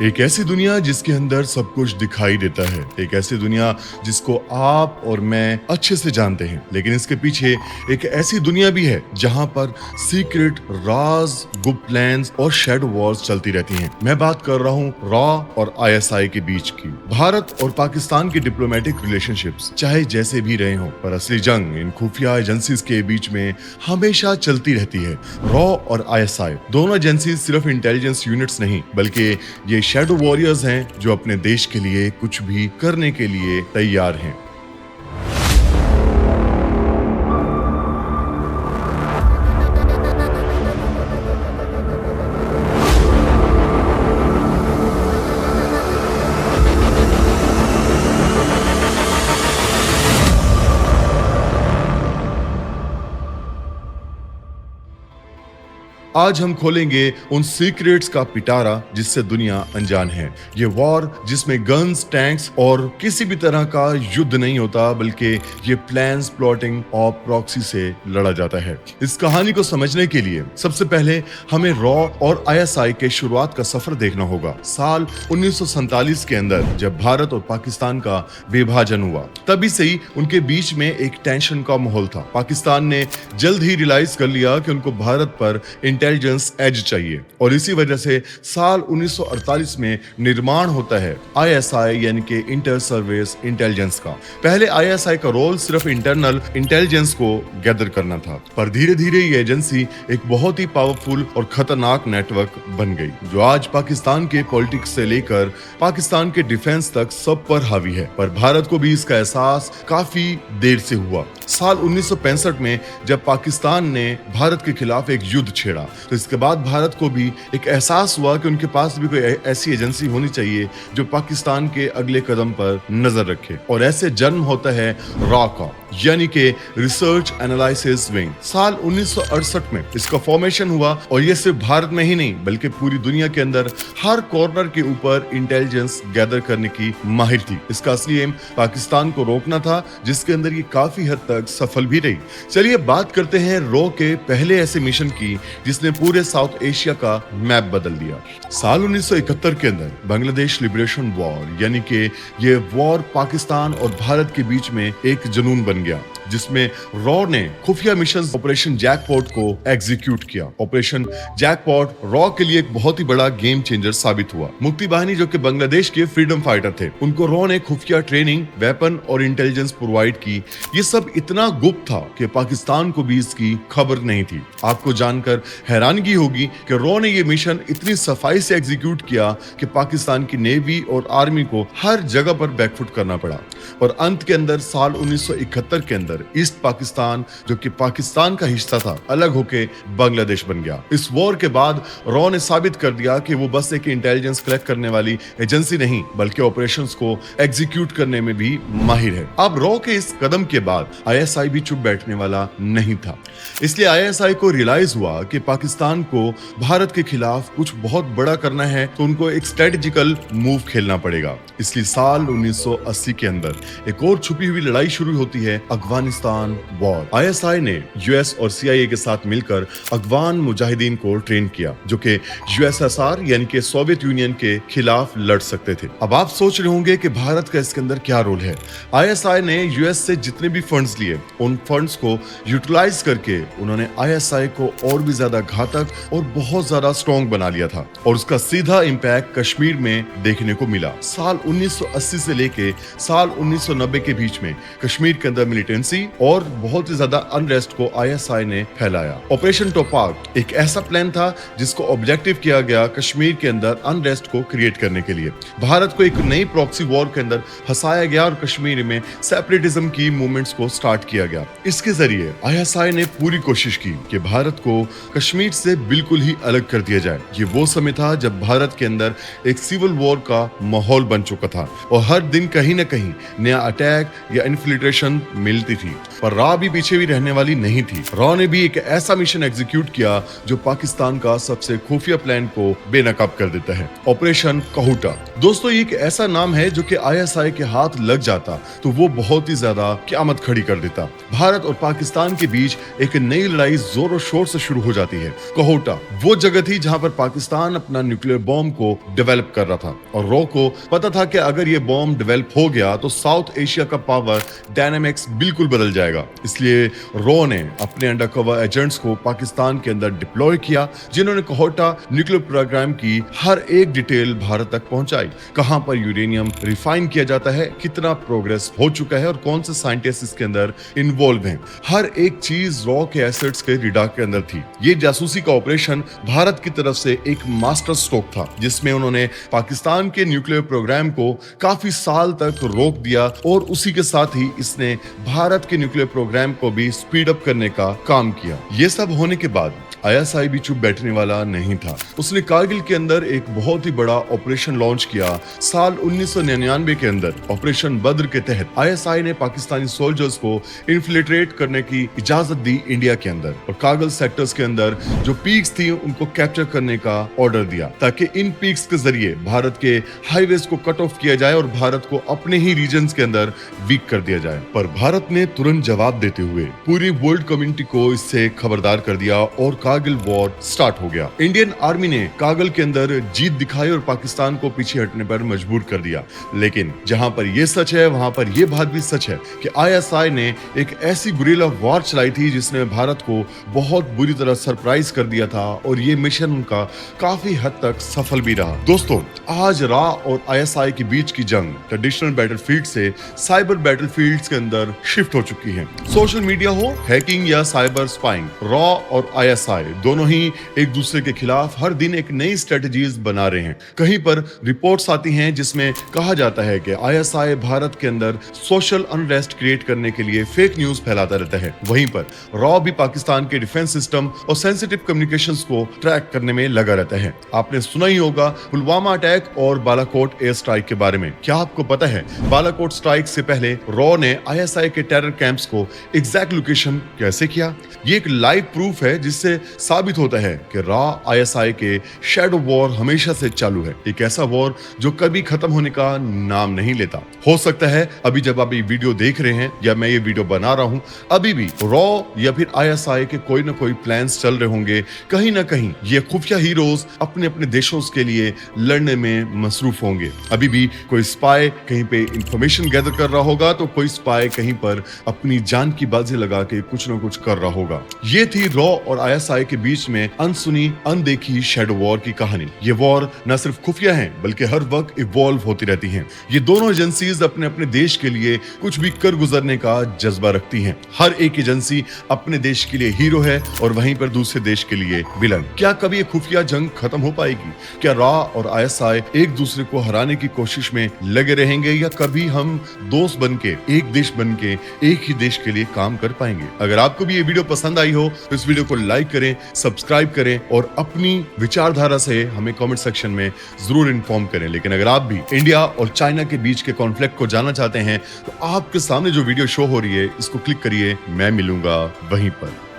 एक ऐसी दुनिया जिसके अंदर सब कुछ दिखाई देता है, एक ऐसी दुनिया जिसको आप और मैं अच्छे से जानते हैं, लेकिन इसके पीछे एक ऐसी दुनिया भी है जहां पर सीक्रेट, राज, गुप्त प्लान्स और शैडो वॉर्स चलती रहती हैं। मैं बात कर रहा हूं रॉ और आईएसआई के बीच की। भारत और पाकिस्तान की डिप्लोमेटिक रिलेशनशिप्स चाहे जैसे भी रहे हों, पर असली जंग इन खुफिया एजेंसीज के बीच में हमेशा चलती रहती है। रॉ और आईएसआई दोनों एजेंसीज सिर्फ इंटेलिजेंस यूनिट्स नहीं, बल्कि ये शैडो वॉरियर्स हैं जो अपने देश के लिए कुछ भी करने के लिए तैयार हैं। आज हम खोलेंगे उन सीक्रेट्स का पिटारा जिससे दुनिया अनजान है। ये वॉर जिसमें गन्स, टैंक्स और किसी भी तरह का युद्ध नहीं होता, बल्कि ये प्लान्स, प्लॉटिंग और प्रॉक्सी से लड़ा जाता है। इस कहानी को समझने के लिए सबसे पहले हमें रॉ और आईएसआई के शुरुआत का सफर देखना होगा। साल 1947 के अंदर जब भारत और पाकिस्तान का विभाजन हुआ, तभी से ही उनके बीच में एक टेंशन का माहौल था। पाकिस्तान ने जल्द ही रियलाइज कर लिया कि उनको भारत पर इंटेलिजेंस एज चाहिए, और इसी वजह से साल 1948 में निर्माण होता है आईएसआई यानी कि इंटर सर्विस इंटेलिजेंस का। पहले आईएसआई का रोल सिर्फ इंटरनल इंटेलिजेंस को गैदर करना था, पर धीरे धीरे ये एजेंसी एक बहुत ही पावरफुल और खतरनाक नेटवर्क बन गई, जो आज पाकिस्तान के पॉलिटिक्स से लेकर पाकिस्तान के डिफेंस तक सब पर हावी है। पर भारत को भी इसका एहसास काफी देर से हुआ। साल 1965 में जब पाकिस्तान ने भारत के खिलाफ एक युद्ध छेड़ा, तो इसके बाद भारत को भी एक एहसास हुआ कि उनके पास भी कोई ऐसी एजेंसी होनी चाहिए जो पाकिस्तान के अगले कदम पर नजर रखे, और ऐसे जन्म होता है रॉ का, यानी कि रिसर्च एनालिसिस विंग। साल 1968 में इसका फॉर्मेशन हुआ, और ये सिर्फ भारत में ही नहीं बल्कि पूरी दुनिया के अंदर हर कॉर्नर के ऊपर इंटेलिजेंस गैदर करने की माहिर थी। इसका असली एम पाकिस्तान को रोकना था, जिसके अंदर ये काफी हद तक सफल भी रही। चलिए बात करते हैं रॉ के पहले ऐसे मिशन की जिसने पूरे साउथ एशिया का मैप बदल दिया। साल 1971 के अंदर बांग्लादेश लिबरेशन वॉर, यानी कि ये वॉर पाकिस्तान और भारत के बीच में एक जुनून बन गया, जिसमें रॉ ने खुफिया मिशन ऑपरेशन जैकपॉट को एग्जीक्यूट किया। ऑपरेशन जैकपॉट रॉ के लिए एक बहुत ही बड़ा गेम चेंजर साबित हुआ। मुक्ति बाहिनी, जो कि बांग्लादेश के फ्रीडम फाइटर थे, उनको रॉ ने खुफिया ट्रेनिंग, वेपन और इंटेलिजेंस प्रोवाइड की। ये सब इतना गुप्त था कि पाकिस्तान को भी इसकी खबर नहीं थी। आपको जानकर हैरानगी होगी कि रॉ ने ये मिशन इतनी सफाई से एग्जीक्यूट किया कि पाकिस्तान की नेवी और आर्मी को हर जगह पर बैकफुट करना पड़ा, और अंत के अंदर साल 1971 के अंदर ईस्ट पाकिस्तान, जो कि पाकिस्तान का हिस्सा था, अलग होके बांग्लादेश बन गया। इस वॉर के बाद रॉ ने साबित कर दिया कि वो बस एक इंटेलिजेंस कलेक्ट करने वाली एजेंसी नहीं, बल्कि ऑपरेशंस को एग्जीक्यूट करने में भी माहिर है। अब रॉ के इस कदम के बाद आईएसआई भी चुप बैठने वाला नहीं था, इसलिए आईएसआई को रियलाइज हुआ कि पाकिस्तान को भारत के खिलाफ कुछ बहुत बड़ा करना है, तो उनको एक स्ट्रेटेजिकल मूव खेलना पड़ेगा। इसलिए साल 1980 के अंदर एक और छुपी हुई लड़ाई शुरू होती है, अफगानिस्तान वॉर। आईएसआई ने यूएस और सीआईए के साथ मिलकर अफगान मुजाहिदीन को ट्रेन किया, जो कि यूएसएसआर यानी कि सोवियत यूनियन के खिलाफ लड़ सकते थे। अब आप सोच रहे होंगे कि भारत का इसके अंदर क्या रोल है। आईएसआई ने यूएस से जितने भी फंड्स लिए, उन फंड्स को यूटिलाइज करके उन्होंने आईएसआई को और भी ज्यादा घातक और बहुत ज्यादा स्ट्रॉन्ग बना लिया था, और उसका सीधा इंपैक्ट कश्मीर में देखने को मिला। साल 1980 से लेके साल 1990 के बीच में कश्मीर के अंदर मिलिटेंसी और बहुत ही ज्यादा अनरेस्ट को आईएसआई ने फैलाया। ऑपरेशन टोपाक एक ऐसा प्लान था जिसको ऑब्जेक्टिव किया गया कश्मीर के अंदर अनरेस्ट को क्रिएट करने के लिए। भारत को एक नई प्रॉक्सी वॉर के अंदर फंसाया गया और कश्मीर में सेपरेटिज्म की मूवमेंट्स को स्टार्ट किया गया। इसके जरिए आईएसआई ने पूरी कोशिश की कि भारत को कश्मीर से बिल्कुल ही अलग कर दिया जाए। ये वो समय था जब भारत के अंदर एक सिविल वॉर का माहौल बन चुका था, और हर दिन कहीं न कहीं नया अटैक या इन्फिल्ट्रेशन मिलती थी। पर रॉ भी पीछे भी रहने वाली नहीं थी। रॉ ने भी एक ऐसा मिशन एग्जीक्यूट किया जो पाकिस्तान का सबसे खुफिया प्लान को बेनकाब कर देता है, ऑपरेशन कहूटा। दोस्तों, ये एक ऐसा नाम है जो कि आईएसआई के हाथ लग जाता तो वो बहुत ही ज्यादा क़यामत खड़ी कर देता। भारत और पाकिस्तान के बीच एक नई लड़ाई जोरों शोर से शुरू हो जाती है। कहूटा वो जगह थी जहां पर पाकिस्तान अपना न्यूक्लियर बॉम्ब को डेवलप कर रहा था और रॉ को पता था कि अगर ये बॉम्ब डेवलप हो गया तो साउथ एशिया का पावर डायनामिक्स बिल्कुल बदल जाएगा। इसलिए रॉ ने अपने अंडरकवर एजेंट्स को पाकिस्तान के अंदर डिप्लॉय किया, जिन्होंने कहूटा न्यूक्लियर प्रोग्राम की हर एक डिटेल भारत तक पहुंचाई। कहां पर यूरेनियम रिफाइन किया जाता है, कितना प्रोग्रेस हो चुका है और कौन से साइंटिस्ट इसके अंदर इन्वॉल्व हैं। हर एक चीज रॉ के एसेट्स के रिडा के अंदर थी। ये जासूसी का ऑपरेशन भारत की तरफ से एक मास्टर स्ट्रोक था, जिसमें उन्होंने पाकिस्तान के न्यूक्लियर प्रोग्राम को काफी साल तक रोक दिया और उसी के साथ ही इसने भारत के न्यूक्लियर प्रोग्राम को भी स्पीड अप करने का काम किया। ये सब होने के बाद आईएसआई भी चुप बैठने वाला नहीं था। उसने कारगिल के अंदर एक बहुत ही बड़ा ऑपरेशन लॉन्च किया। साल 1999 के अंदर ऑपरेशन बद्र के तहत आईएसआई ने पाकिस्तानी सोल्जर्स को इन्फिल्ट्रेट करने की इजाजत दी इंडिया के अंदर और कारगिल सेक्टर्स के अंदर जो पीक्स थी उनको कैप्चर करने का ऑर्डर दिया, ताकि इन पीक्स के जरिए भारत के हाईवेज को कट ऑफ किया जाए और भारत को अपने ही रीजन्स के अंदर वीक कर दिया जाए। पर भारत ने तुरंत जवाब देते हुए पूरी वर्ल्ड कम्युनिटी को इससे खबरदार कर दिया और कारगिल वॉर स्टार्ट हो गया। इंडियन आर्मी ने कारगिल के अंदर जीत दिखाई और पाकिस्तान को पीछे हटने पर मजबूर कर दिया। लेकिन जहां पर यह सच है वहां पर यह बात भी सच है कि आईएसआई ने एक ऐसी गुरिल्ला वॉर चलाई थी जिसने भारत को बहुत बुरी तरह सरप्राइज कर दिया था और ये मिशन उनका काफी हद तक सफल भी रहा। दोस्तों, आज रॉ और आईएसआई के बीच की जंग ट्रेडिशनल बैटलफील्ड से साइबर बैटलफील्ड्स के अंदर शिफ्ट हो चुकी है। सोशल मीडिया हो, हैकिंग या साइबर स्पाइंग, रॉ और आईएसआई दोनों ही एक दूसरे के खिलाफ हर दिन एक नई स्ट्रेटजीज बना रहे हैं। कहीं पर रिपोर्ट्स आती हैं जिसमें कहा जाता है कि आईएसआई भारत के अंदर सोशल अनरेस्ट क्रिएट करने के लिए फेक न्यूज फैलाता रहता है। वहीं पर रॉ भी पाकिस्तान के डिफेंस सिस्टम और सेंसिटिव कम्युनिकेशंस को ट्रैक करने में लगा रहता है। आपने सुना ही होगा पुलवामा अटैक और बालाकोट एयर स्ट्राइक के बारे में। क्या आपको पता है बालाकोट स्ट्राइक से पहले रॉ ने आईएसआई के टेरर कैंप्स को एग्जैक्ट लोकेशन कैसे किया? ये एक लाइव प्रूफ है जिससे साबित होता है कि रॉ आईएसआई के शैडो वॉर हमेशा से चालू है। एक ऐसा वॉर जो कभी खत्म होने का नाम नहीं लेता। हो सकता है अभी जब आप ये वीडियो देख रहे हैं या मैं ये वीडियो बना रहा हूं, अभी भी रॉ या फिर आईएसआई के कोई ना कोई प्लान्स चल रहे होंगे। कहीं ना कहीं ये खुफिया हीरोज अपने अपने देशों के लिए लड़ने में मसरूफ होंगे। अभी भी कोई स्पाई कहीं पे इंफॉर्मेशन गैदर कर रहा होगा तो कोई स्पाई कहीं पर अपनी जान की बाजी लगा के कुछ ना कुछ कर रहा होगा। ये थी रॉ और आईएसआई के बीच में अनसुनी अनदेखी शैडो वॉर की कहानी। ये वॉर न सिर्फ खुफिया है बल्कि हर वक्त इवॉल्व होती रहती हैं। ये दोनों एजेंसीज अपने अपने देश के लिए कुछ भी कर गुजरने का जज्बा रखती हैं। हर एक एजेंसी अपने देश के लिए हीरो है और वहीं पर दूसरे देश के लिए विलन। क्या कभी ये खुफिया जंग खत्म हो पाएगी? क्या रॉ और आईएसआई एक दूसरे को हराने की कोशिश में लगे रहेंगे या कभी हम दोस्त बनके एक देश बनके एक ही देश के लिए काम कर पाएंगे? अगर आपको भी ये वीडियो पसंद आई हो तो इस वीडियो को लाइक करें, सब्सक्राइब करें और अपनी विचारधारा से हमें कमेंट सेक्शन में जरूर इन्फॉर्म करें। लेकिन अगर आप भी इंडिया और चाइना के बीच के कॉन्फ्लिक्ट को जानना चाहते हैं तो आपके सामने जो वीडियो शो हो रही है इसको क्लिक करिए। मैं मिलूंगा वहीं पर।